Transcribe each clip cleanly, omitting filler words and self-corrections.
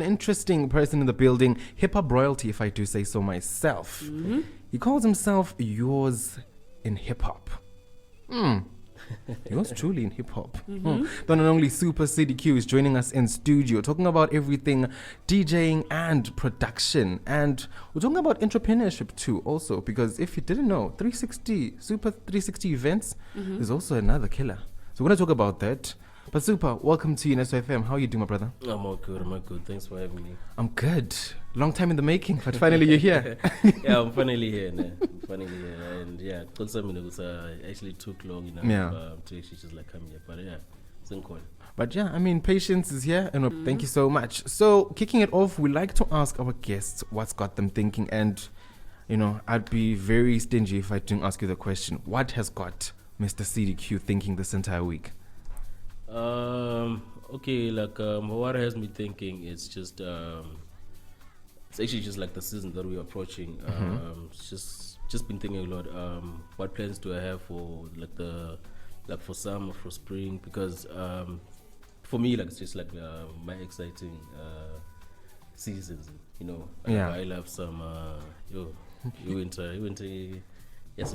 An interesting person in the building, hip-hop royalty, if I do say so myself. He calls himself yours in hip-hop. Yours truly in hip-hop. The one and only SupaCDQ is joining us in studio, talking about everything DJing and production. And we're talking about entrepreneurship too, also, because if you didn't know, Super 360 events is also another killer. So we're going to talk about that. But Super, welcome to UNSFM. How are you doing, my brother? I'm all good. Thanks for having me. I'm good. Long time in the making, but finally you're here. Yeah, I'm finally here. And yeah, it was actually took long enough to actually just like come here. But yeah, it's in cool. But yeah, I mean, patience is here, and thank you so much. So, kicking it off, we like to ask our guests what's got them thinking. And, you know, I'd be very stingy if I didn't ask you the question. What has got Mr. CDQ thinking this entire week? Okay, what has me thinking is just it's actually just like the season that we're approaching. Just been thinking a lot. What plans do I have for for summer, for spring? Because for me, it's just my exciting seasons. You know, I love some winter. Yes,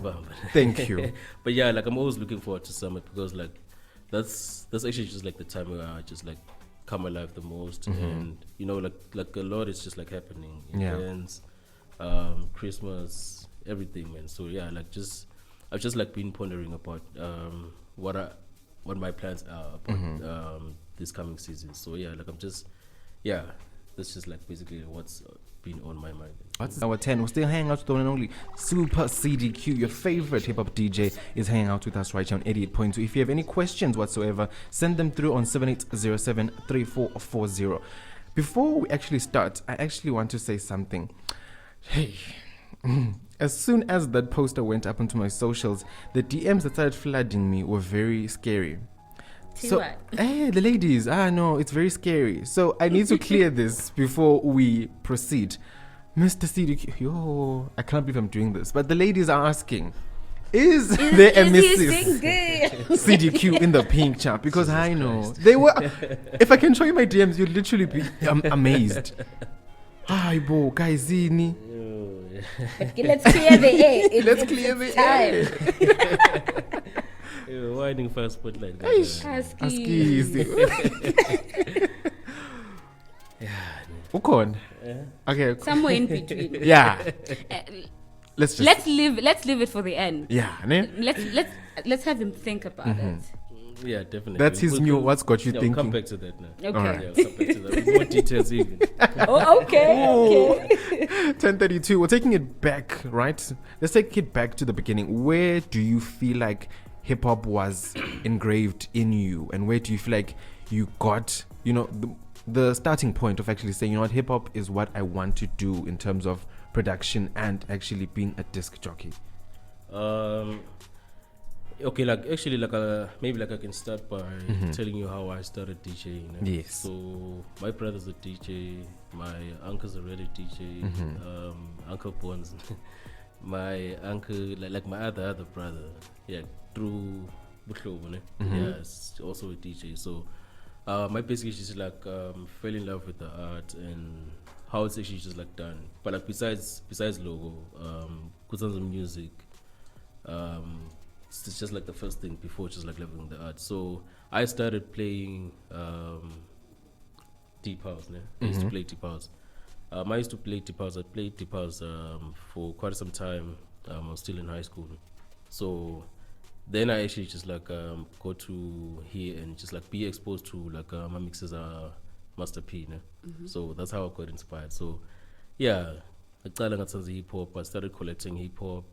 thank you. But yeah, I'm always looking forward to summer because that's actually just the time where I just come alive the most, and you know, a lot is just happening, events, Christmas, everything, man. So yeah, I've just been pondering about what my plans are about this coming season. So yeah, that's just basically what's been on my mind. What's our 10? We're still hanging out with the one and only SupaCDQ. Your favorite hip-hop DJ is hanging out with us right here on 88.2. If you have any questions whatsoever, send them through on 7807-3440. Before we actually start, I actually want to say something. Hey, as soon as that poster went up onto my socials, the DMs that started flooding me were very scary. So, hey, the ladies, no, it's very scary. So I need to clear this before we proceed. Mr. CDQ, I can't believe I'm doing this, but the ladies are asking, is there a Mrs. CDQ in the pink chat? Because I know they were. If I can show you my DMs, you'd literally be amazed. Hi, bo, guys, Zini. Let's clear the air. Let's clear the air. Winding fast spotlight. Askies. Ukon. Okay. Somewhere in between. Yeah. Let's leave it for the end. Yeah. Let's have him think about it. Yeah, definitely. That's his new. What's got you thinking? We'll come back to that now. Okay. Right. Yeah, we'll come back to that with more details even. Okay. 10:32. We're taking it back, right? Let's take it back to the beginning. Where do you feel like hip hop was engraved in you, and where do you feel like you got, you know, the starting point of actually saying, you know what, hip hop is what I want to do in terms of production and actually being a disc jockey? Okay, maybe I can start by telling you how I started DJing. Yes. So my brother's a DJ, my uncle's already DJ, Uncle Bones, my uncle, my other brother, through Buhlobo, it's also a DJ. So my basically just fell in love with the art and how it's actually just done. But besides logo, Kutan's music, it's just the first thing before just loving the art. So I started playing deep house. I used to play deep house. I used to play deep house. I played deep house for quite some time. I was still in high school. So then I actually just go to here and just be exposed to my mixes are Master P. So that's how I got inspired. So yeah, I started hip hop. I started collecting hip hop.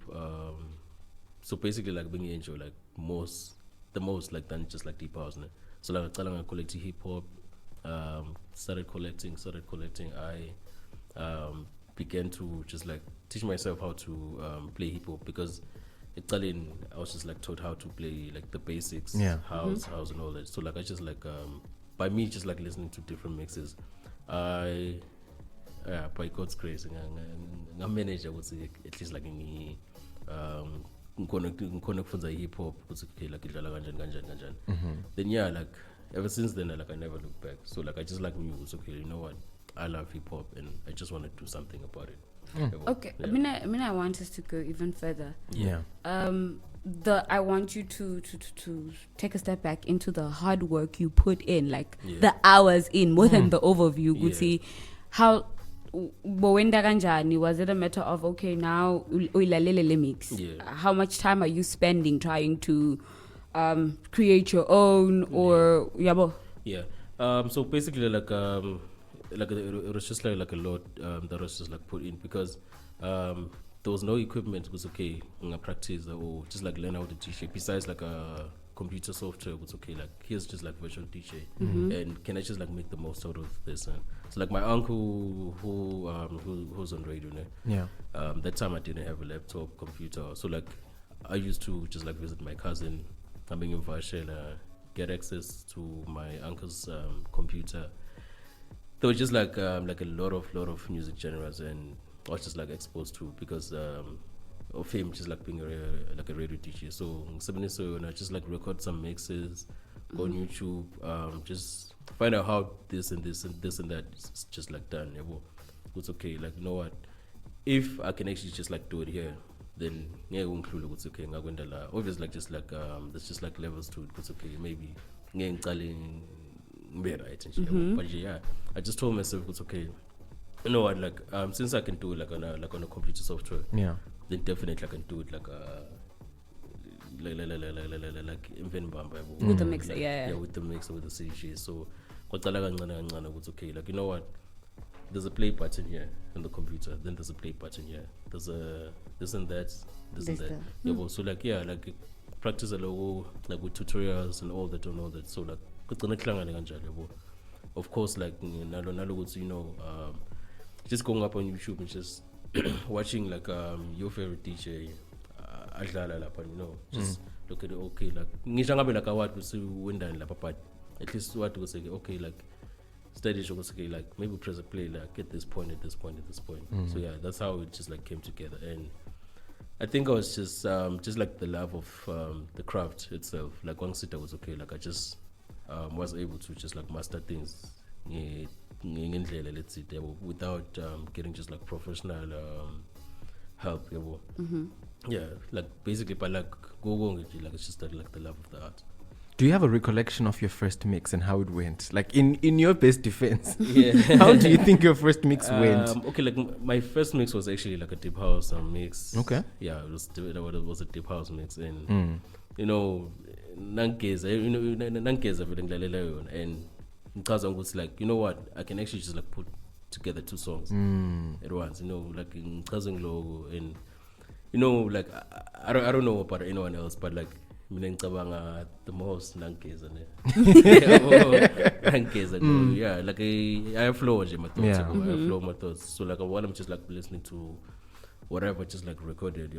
So basically being enjoy the most than just deep house. So I started collecting hip hop. Started collecting. I began to just teach myself how to play hip hop because I was just taught how to play the basics, house and all that. So I just by me just listening to different mixes, by God's grace, I managed, I would say, at least in ngikhona kufunza hip hop ukuthi okay idlala kanjani. Then ever since then I never look back. So I just knew it's okay, you know what, I love hip hop and I just want to do something about it. Okay. Yeah. I mean, I want us to go even further. Yeah. I want you to take a step back into the hard work you put in, like the hours in, more than the overview. Good see how. Bowenda kanjani, was it a matter of okay now uyilalele mix? How much time are you spending trying to create your own or yabo? Yeah. So basically like it was just like a lot that was just like put in because there was no equipment. It was okay in a practice or just like learn how to DJ besides like a computer software. It was okay like here's just like virtual DJ and can I just like make the most out of this. So like my uncle who's on radio now, that time I didn't have a laptop computer, so like I used to just like visit my cousin, coming in Vashela, get access to my uncle's computer. There was just like a lot of music genres and I was just like exposed to because of him just like being a radio DJ. So I just like record some mixes, go on YouTube, just find out how this and that is just like done. It's okay, like you know what? If I can actually just like do it here, then yeah, it's okay. Obviously, like just like there's just like levels to it. It's okay, maybe but yeah, I just told myself it's okay. You know what? Like since I can do it like on a computer software, then definitely I can do it like With the mixer, with the mixer, with the CDJ. So it's okay. Like you know what? There's a play button here on the computer. Then there's a play button here. There's a this and that. So like like practice a logo like with tutorials and all that and all that. So like of course like just going up on YouTube and just watching like your favorite DJ just look at it. Okay, like like what we see window but at least what was say okay like study show was okay like maybe press a play like at this point. So yeah, that's how it just like came together. And I think I was just like the love of the craft itself. Like one sitter was okay. Like I just was able to just like master things let's say without getting just like professional help. Yeah, like basically but like go like it's just like the love of the art. Do you have a recollection of your first mix and how it went? Like in your best defense, yeah. How do you think your first mix went? Okay, like my first mix was actually like a deep house mix. Okay. Yeah, it was a deep house mix, and you know, nankeza everything and because I was like, you know what, I can actually just like put together two songs at once. You know, like in cousin logo, and you know, like I don't know about anyone else, but like. The most nankeza yeah, like I have flow in my thoughts. I have flow in my thoughts. So like while I'm just like listening to whatever just like recorded,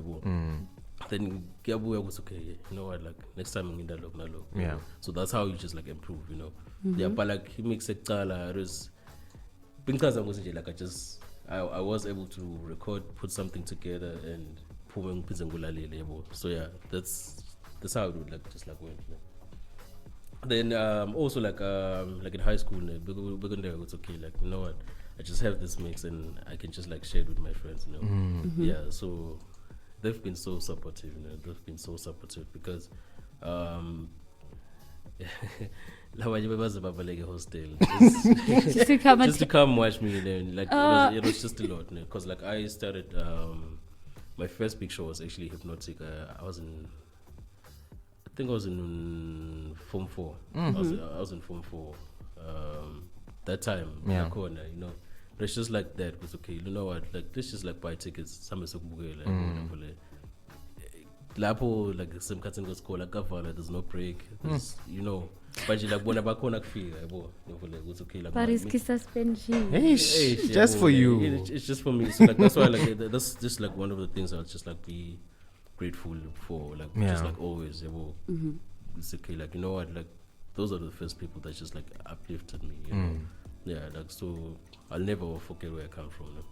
then was okay. You know what, like next time I'm in that look. Yeah. So that's how you just like improve, you know. Yeah, but like he makes it because I was like I was able to record, put something together, and so yeah, that's how it would like just like went. Then also like in high school, back there it's okay. Like you know what, I just have this mix and I can just like share it with my friends. You know, yeah. So they've been so supportive. You know, they've been so supportive because hostel just to come watch me. Then like it was just a lot. Because like I started my first big show was actually Hipnotik. I think I was in Form 4. I was in Form 4 that time. Yeah. Corner, you know. But it's just like that. It's okay. You know what? Like let's just like buy tickets. Some Lapo like some cutting was called like there's no break. There's, you know. But you like when it's okay. Like Paris suspension. Just for you. It's just for me. So like that's why like that's just like one of the things I'll just like be grateful for, like just like always. It's okay, like you know what, like those are the first people that just like uplifted me, you know. Yeah, like so I'll never forget where I come from.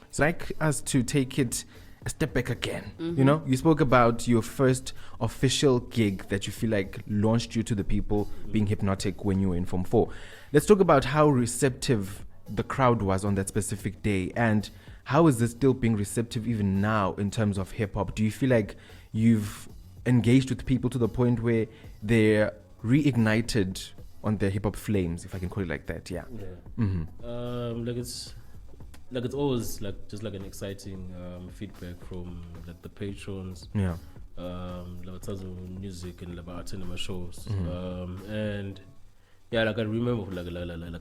It's like us to take it a step back again. You know, you spoke about your first official gig that you feel like launched you to the people, being Hipnotik when you were in Form 4. Let's talk about how receptive the crowd was on that specific day, and how is this still being receptive even now in terms of hip hop? Do you feel like you've engaged with people to the point where they're reignited on their hip hop flames, if I can call it like that? Yeah. Like it's always like just like an exciting feedback from like the patrons. Yeah. Like tons of music and about attending my shows. And yeah, like I remember like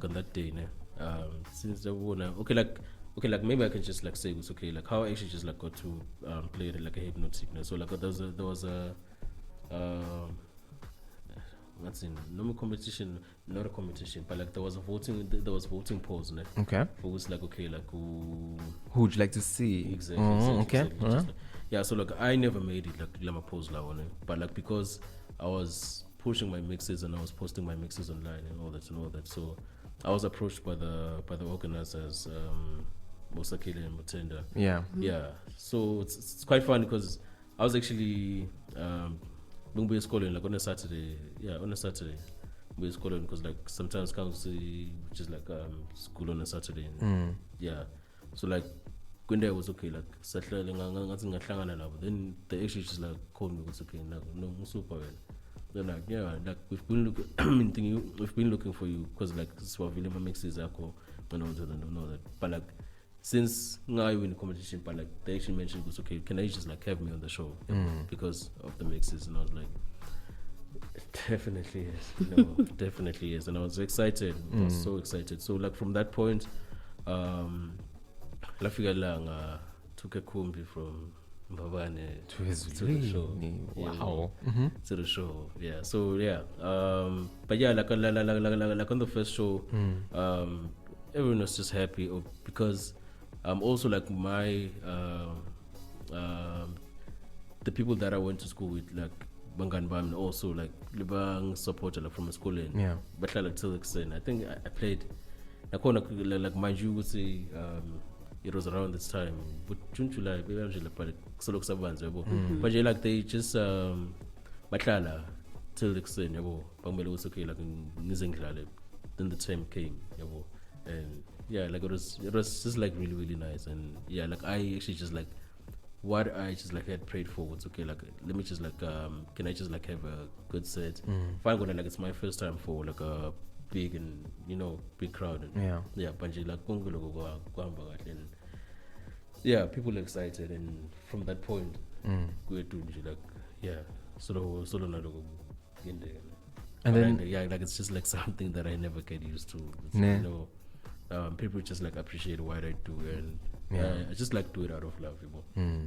on that day, since the one okay, like maybe I can just like say it's okay, like how I actually just like got to play it like a Hipnotik. So like there was a what's in normal competition, not a competition, but like there was voting polls, okay, for who's like okay, like who would you like to see? Exactly. Okay. Exactly. Like, yeah, so like I never made it like Lama polls la one, but like because I was pushing my mixes and I was posting my mixes online and all that, so I was approached by the organizers, Mosakile and Mutenda. Yeah. Yeah. So it's quite fun because I was actually Bungwe schooling like on a Saturday. Yeah, on a Saturday. Bungwe schooling because like sometimes council which is like school on a Saturday. Yeah. So like when there was okay, like then they actually just like called me, was okay, no super. They're like, yeah, like we've been looking for you because like this is what Vilma mixes and all that. But like since now you're in the competition, but like they actually mentioned was okay, can I just like have me on the show because of the mixes? And I was like, definitely yes, definitely yes. And I was excited. I was so excited. So like from that point, Lafika Lang took a kumbi from Mbabane to the show. Wow. To the show. Yeah. So yeah. But yeah, like on the first show, everyone was just happy because also like my the people that I went to school with, like Bangan Bam, also like Libang supporter like from a school in. Yeah. But like till the extent, I think I played like mind you would say it was around this time, but June, July, maybe I'm like so look but like they just Matlala till the extent, Bangmelo was okay, like in Nizinglale. Then the time came, and yeah, like it was just like really, really nice. And yeah, like I actually just like what I just like had prayed for was okay, like let me just like can I just like have a good set? Fine, gonna like it's my first time for like a big and big crowd and yeah, Panji like and yeah, people are excited, and from that point we're doing like solo in there. And then like it's just like something that I never get used to. People just like appreciate what I do, and I just like do it out of love,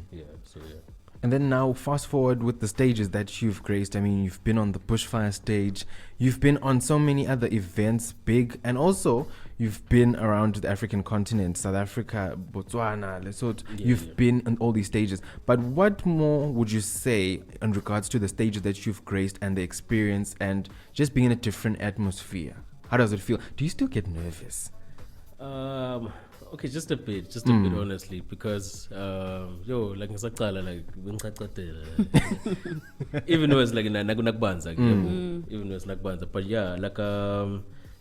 Yeah, so yeah. And then now, fast forward with the stages that you've graced. I mean, you've been on the Bushfire stage, you've been on so many other events, big, and also you've been around the African continent, South Africa, Botswana, Lesotho. You've been on all these stages. But what more would you say in regards to the stages that you've graced and the experience and just being in a different atmosphere? How does it feel? Do you still get nervous? Okay, just a bit honestly, because like even though it's like even though it's nakbanza, but yeah,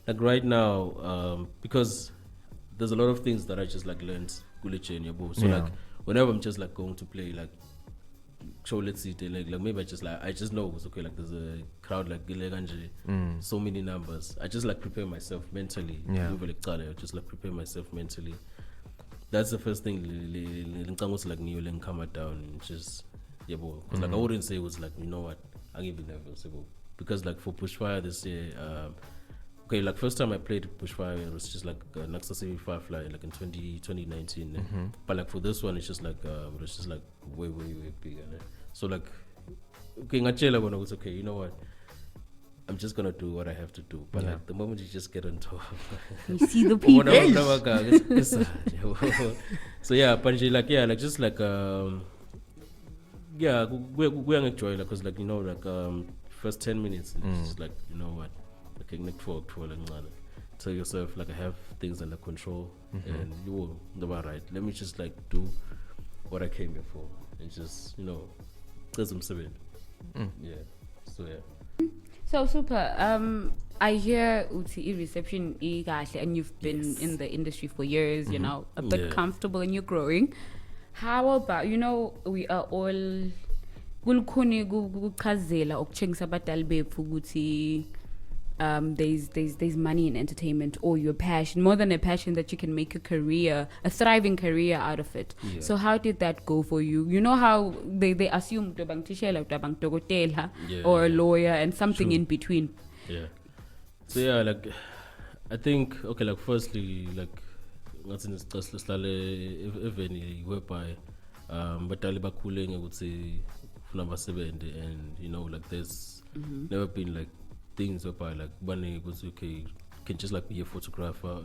like right now, because there's a lot of things that I just like learned so like whenever I'm just like going to play like show, let's see, like maybe I just know it's okay, like there's a crowd like so many numbers. I just like prepare myself mentally. I just like prepare myself mentally. That's the first thing. Like new come down and just because like I wouldn't say it was like what I'm even nervous because like for Bushfire this year, okay, like first time I played Bushfire it was just like Naxa City Firefly like in 2019, but like for this one it's just like it was just like way bigger. So like okay, when I was okay, you know what, I'm just gonna do what I have to do. But like the moment you just get on top, you see the people. So yeah, Panji, like just like we're enjoy like because like first 10 minutes it's just like what, like next for tell yourself like I have things under control and you will never right. Let me just like do what I came here for and just there's some 7. Yeah. So yeah. So super. I hear uthi reception ikahle, and you've been in the industry for years, you know, a bit comfortable, and you're growing. How about, you know, we are all kulukhuni kuchazela okutshengisa abadali bethu ukuthi there's money in entertainment, or your passion, more than a passion, that you can make a career, a thriving career out of it. So how did that go for you? You know how they assume or a lawyer and something in between. Yeah. So yeah, like I think okay, like firstly, like ngathi nesihlale eveni whereby batali bakhule ngekuthi funa basebenze, and you know, like there's never been like things whereby like bunny was okay, you can just like be a photographer,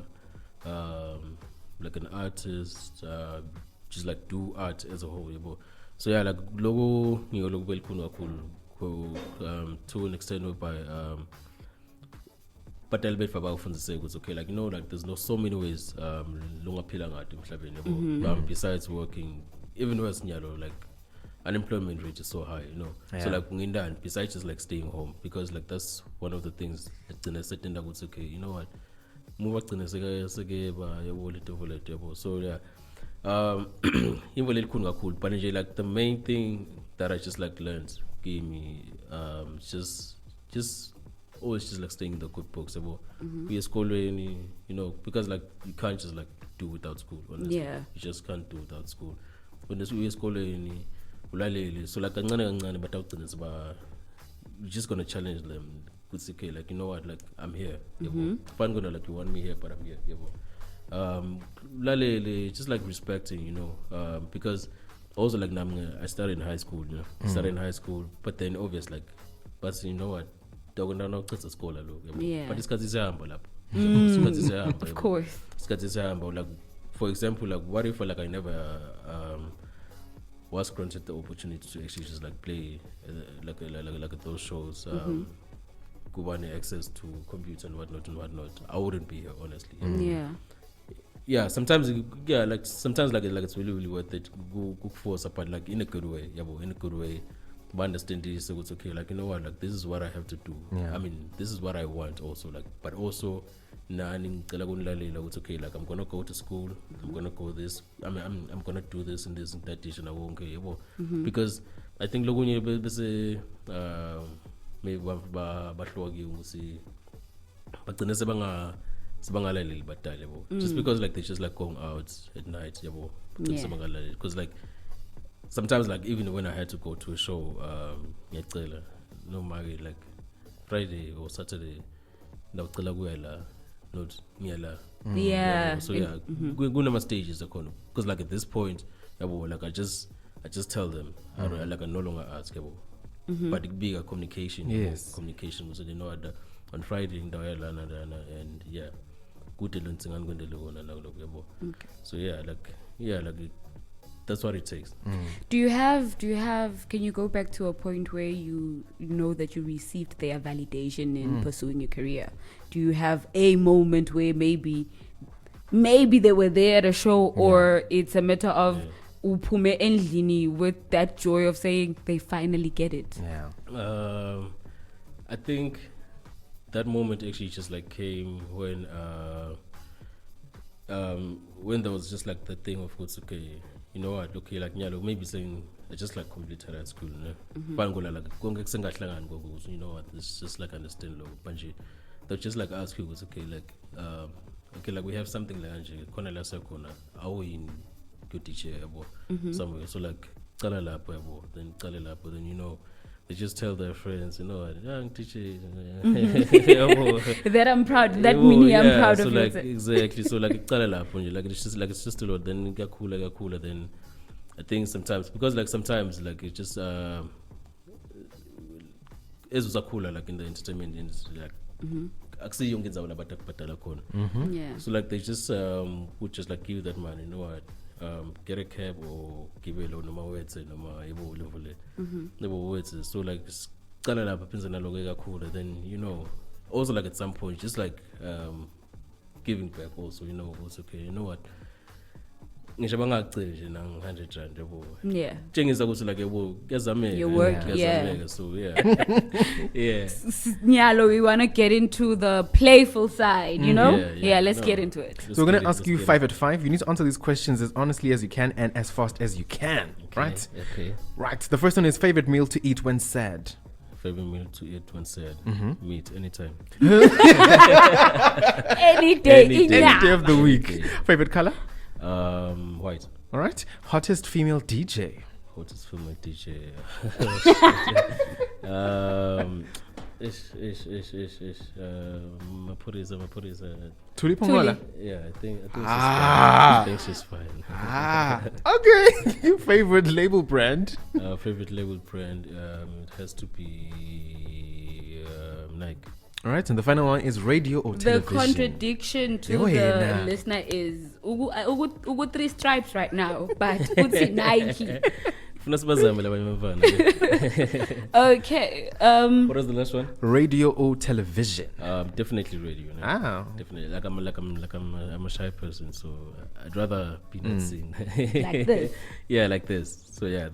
like an artist, just like do art as a whole, yabo. So yeah, like logo well to an extent whereby but a little bit about from the say was okay, like you know, like there's so many ways besides working, even worse, like unemployment rate is so high, you know. So like besides just like staying home, because like that's one of the things that I said that was okay, you know what, move so yeah, but like the main thing that I just like learned gave me just always just like staying in the good books, we school, you know, because like you can't just like do without school, honestly. You just can't do without school. When we school, so like but you're just gonna challenge them. Okay, like you know what, like I'm here. If I'm gonna like you want me here, but I'm here. Just like respecting, you know, because also like I started in high school, you know, but then obvious like, but you know what, but it's because of course. Like for example, like what if like I never was granted the opportunity to actually just like play like those shows, Kubani access to computer and whatnot, I wouldn't be here, honestly. Yeah, sometimes like sometimes like it's really worth it. Go force apart like in a good way, in a good way. But understand this, so it's okay. Like you know what, like this is what I have to do. I mean, this is what I want also. Like, but also, it's okay. Like I'm gonna go to school. I'm gonna go this. I mean, I'm gonna do this and this and that. And I won't care, because I think logo you say maybe but just because like they just like going out at night, because like sometimes like even when I had to go to a show, no matter like Friday or Saturday, not so yeah, go number stages because like at this point, like I just tell them like I no longer ask, but it be a communication, communication. So they know that on Friday and yeah, good so yeah, like that's what it takes. Do you have can you go back to a point where you know that you received their validation in pursuing your career? Do you have a moment where maybe they were there at a show, or it's a matter of uphume endlini with that joy of saying they finally get it? I think that moment actually just like came when there was just like the thing of what's okay, you know what, okay, like maybe saying I just like completed high school, you know what, it's just like understand Banji. They'll just like ask you what's okay, like okay, like we have something like Anji Kona Lasa Kona, are we in good teacher somewhere, so like then you know they just tell their friends, you know what, young teacher that I'm proud, that mini I'm proud so of like you. exactly, so like it's just a lot, then get cooler, then I think sometimes because like sometimes like it's just is cooler like in the entertainment industry, like so like they just would just like give that money, you know what, get a cab or give a loan, no words, so like then you know also like at some point just like giving back also, you know, it's okay, you know what, ngisho bangagcini nje na 100 rand yabo. Yeah. Tshengisa ukuthi like yabo kuyazameka. Your work, kuyazameka, so yeah. Yeah. Nyalo, we want to get into the playful side, you know? Yeah, Let's no. get into it. So we're going to ask you 5 at 5. You need to answer these questions as honestly as you can and as fast as you can. Okay, Right? Okay. Right. The first one is favorite meal to eat when sad. Favorite meal to eat when sad? Meat, anytime. Any day, Any day. Any day of the week. Okay. Favorite color? White. All right. Hottest female DJ. Hottest female DJ. Mapurisa. Tulipongola. Yeah, I think she's fine. Okay. Favorite label brand? Favorite label brand, it has to be Nike. All right. And the final one is radio or The television. contradiction to Yo, the yeah, nah. listener is ugu 3 stripes right now, but it's Nike. Okay. What was the last one? Radio or television? Definitely radio. No? Definitely. I'm a shy person, so I'd rather be not seen. Like this. Yeah, like this. So yeah,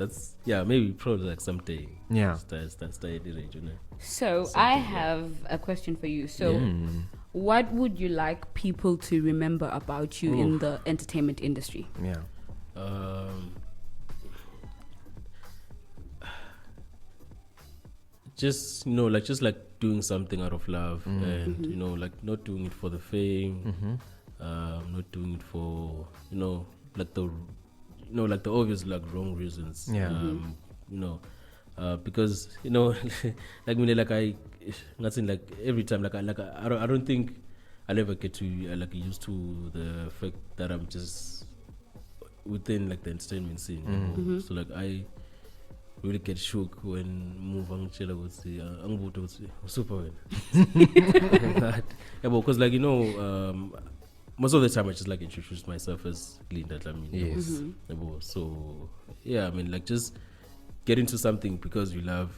maybe probably like someday. Yeah. Start the radio. No? So I have a question for you. So what would you like people to remember about you in the entertainment industry? Yeah. Just like doing something out of love, and like not doing it for the fame, not doing it for like the obvious like wrong reasons. Yeah. Because like me, like nothing like every time like I don't think I'll ever get to like used to the fact that I'm just within like the entertainment scene. So like I really get shook when move on chilla would say super because like most of the time I just like introduce myself as Linda Dlamini. Yes. So yeah, I mean like just get into something because you love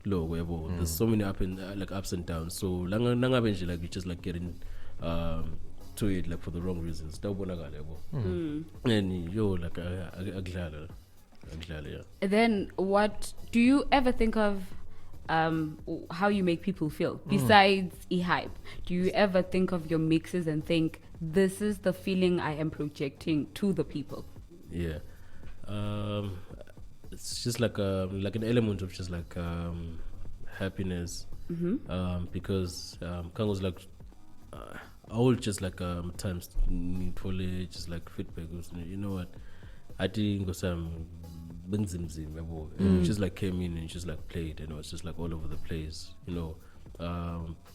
there's so many ups and downs. So like you just like getting to it like for the wrong reasons. And yo like yeah. Then what do you ever think of how you make people feel besides e-hype? Do you ever think of your mixes and think this is the feeling I am projecting to the people? Yeah. It's just like an element of just like happiness, because Kango's like I will just like times need for just like feedback. You know what? I think and just like came in and just like played, and it was just like all over the place.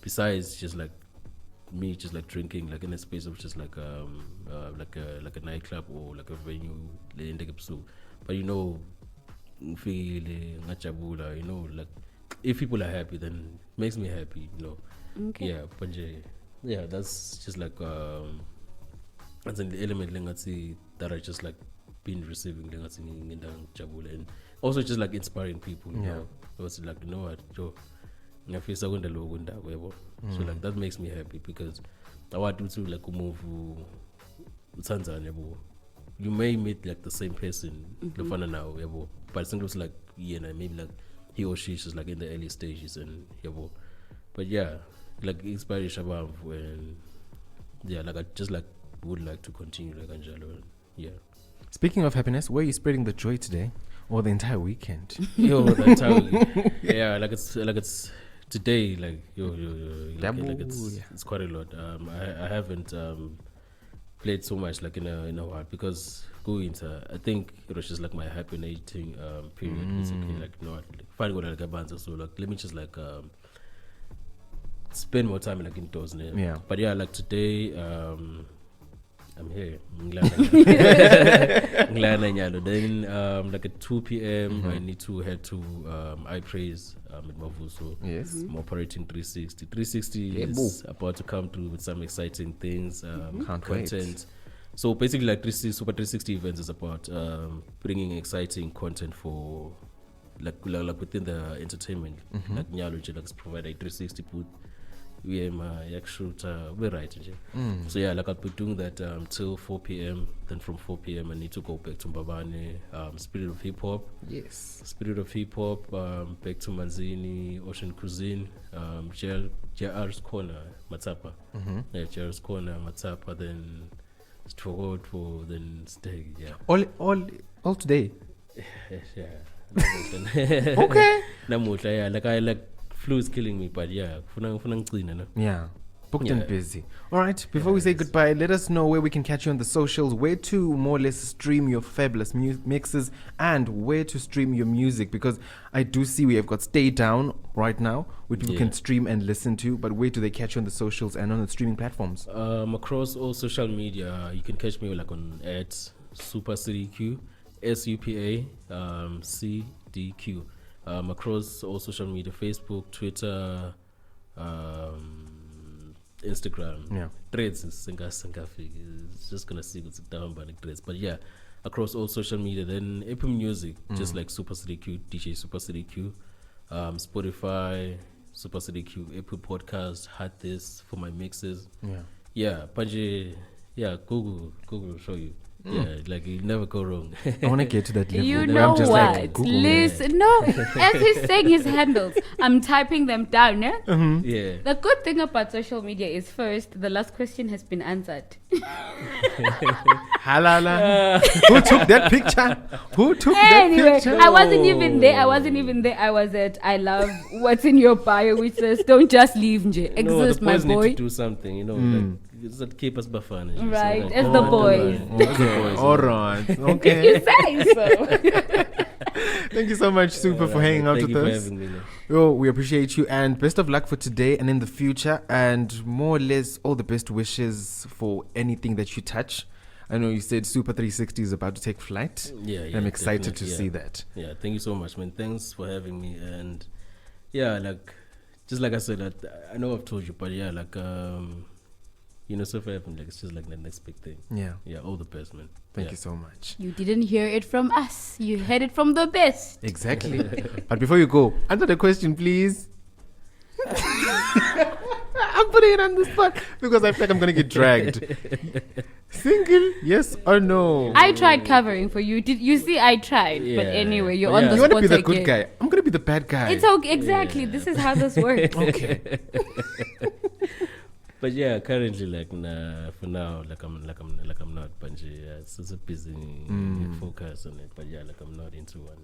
Besides just like me just like drinking like in a space of just like a nightclub or like a venue, but like if people are happy then it makes me happy, Okay. Yeah, but yeah, that's just like that's an element that I just like been receiving, and also just like inspiring people. Also like so like that makes me happy because I want to like move Tanzania. You may meet like the same person now, but it's like maybe like he or she is just like in the early stages, and but yeah, like inspiration when like I just like would like to continue like Angelo. Yeah. Speaking of happiness, where are you spreading the joy today or the entire weekend? The entire weekend. Yeah, like it's today, like it's quite a lot. I haven't played so much like in a while because I think it was just like my hibernating period. Basically, like finding what like a band, so like let me just like spend more time like indoors. Yeah. But yeah, like today, I'm here. Then like at 2 p.m. I need to head to iPraise at Mavuso. Yes. I'm operating 360. 360 is about to come through with some exciting things, Can't content. wait. So basically, like Supa360 events is about bringing exciting content for like within the entertainment. Like Nyalo like provide a 360 booth we am shoot we're right. So yeah, like I'll be doing that till 4 p.m. Then from 4 p.m. I need to go back to Mbabane, Spirit of Hip Hop. Yes. Spirit of Hip Hop, back to Manzini, Ocean Cuisine, JR's Corner, Matapa. Yeah, JR's Corner, Matapa, then Strogot for then stay. Yeah. All today. Yeah. Okay. Yeah, like I like flu is killing me, but yeah, Yeah. Booked and busy. All right. Before we say goodbye, let us know where we can catch you on the socials, where to more or less stream your fabulous mixes, and where to stream your music. Because I do see we have got Stay Down right now, where people can stream and listen to. But where do they catch you on the socials and on the streaming platforms? Across all social media, you can catch me like on at SupaCDQ, SupaCDQ. Across all social media, Facebook, Twitter, Instagram, Threads is it's just gonna see what's down by like Threads. But yeah, across all social media, then Apple Music, just like SupaCDQ, DJ SupaCDQ, Spotify, SupaCDQ, Apple Podcast, had this for my mixes. Google will show you. Yeah, like you never go wrong. I want to get to that level. You know just what? like, Listen, no. As he's saying his handles, I'm typing them down. Yeah. Yeah. The good thing about social media is, first, the last question has been answered. Halala. Who took that picture? Who took that picture? I wasn't even there. I was at I love what's in your bio, which says don't just leave nje. Exist, my boy. Need to do something, you know. Like, it's that keep us bafana. Right, so, as the boys. Okay. All right. Okay. You say so. Thank you so much, Super, for hanging out with us. Yo, we appreciate you, and best of luck for today and in the future, and more or less all the best wishes for anything that you touch. I know you said Supa360 is about to take flight. Yeah, I'm excited to see that. Yeah, thank you so much, man. Thanks for having me. And yeah, like just like I said, I know I've told you, but yeah, like you know, so for having like it's just like the next big thing. Yeah, all the best, man. Thank you so much. You didn't hear it from us. You heard it from the best. Exactly. But before you go, answer the question, please. I'm putting it on the spot because I feel like I'm gonna get dragged. Single, yes or no? I tried covering for you. Did you see? I tried, but anyway, you're on the spot. You want to be the good guy. I'm gonna be the bad guy. It's okay. Exactly. This is how this works. Okay. But yeah, currently, like for now, like I'm not, but it's a busy focus on it. But yeah, like I'm not into one.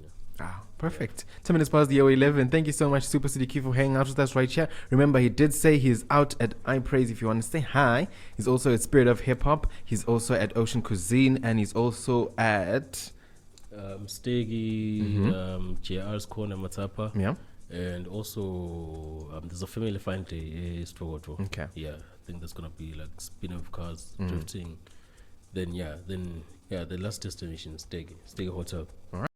Perfect. 10 minutes past the hour 11. Thank you so much, SupaCDQ, for hanging out with us right here. Remember, he did say he's out at iPraise if you want to say hi. He's also at Spirit of Hip Hop. He's also at Ocean Cuisine, and he's also at Stegi, JR's Corner, Matapa. Yeah. And also, there's a family fun day, Strogoto. Okay. Yeah, I think there's gonna be like spin-off cars, drifting. Then the last destination, Stegi Hotel. All right.